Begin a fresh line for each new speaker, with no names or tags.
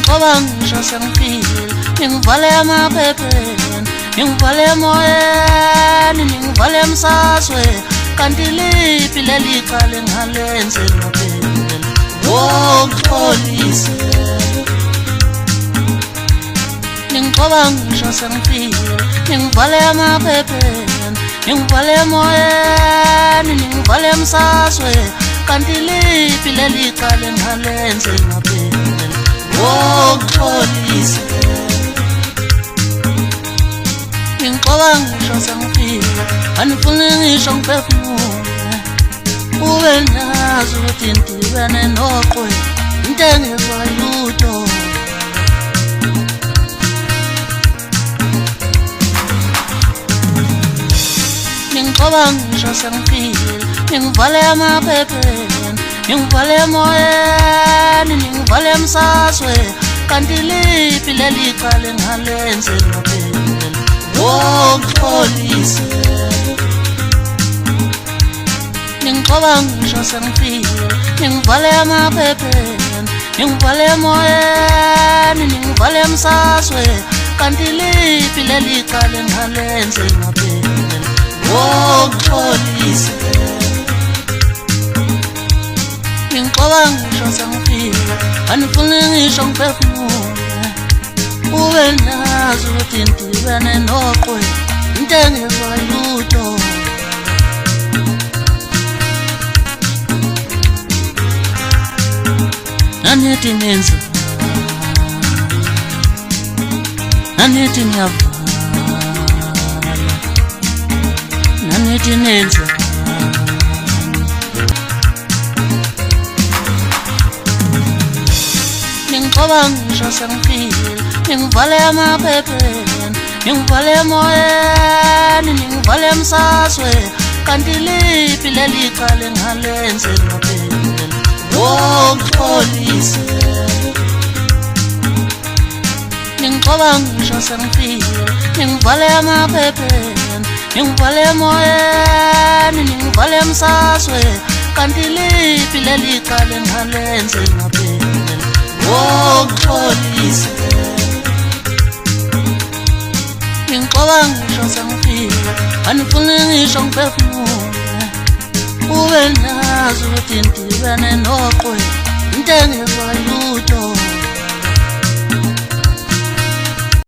Ngoba ngisho sengifile ngivale amaphepheni ngivale emoyeni ngivale emsasweni kanti liphi leli qale ngalenze ngaphelele wokuxolisa ngoba ngisho sengifile ngivale amaphepheni ngivale emoyeni ngivale emsasweni kanti liphi leli qale ngalenze ngaphelele wokuxolisa ngixoba ngisho sengifika anifuni ngisho ngiphefumule ube nazi ukuthi ndibene noqwe into engezwa lutho ngixoba ngisho sengifile ngivale amaphepheni ngivale emoyeni ngivale emsasweni kanti liphi leli qale ngalenze ngaphelele wokuxolisa ngixoba ngisho sengifile ngivale amaphepheni ngivale emoyeni ngivale emsasweni kanti liphi leli qale ngalenze ngaphelele wokuxolisa ngixoba ngisho sengifika anifuni ngisho ngiphefumule ube nazi ukuthi ndibene noqwe into engezwa lutho nanithi nenza nanithi ngiyavala nanithi nenza ngoba ngisho sengifile ngivale amaphepheni ngivale emoyeni ngivale emsasweni kanti liphi leli qale ngalenze ngaphelele wokuxolisa ngoba ngisho sengifile ngivale amaphepheni ngivale emoyeni ngivale emsasweni kanti liphi leli qale ngalenze ngaphelele wokuxolisa ngixoba ngisho sengifika anifuni ngisho ngiphefumule ube nazi ukuthi ndibene noqwe into engezwa lutho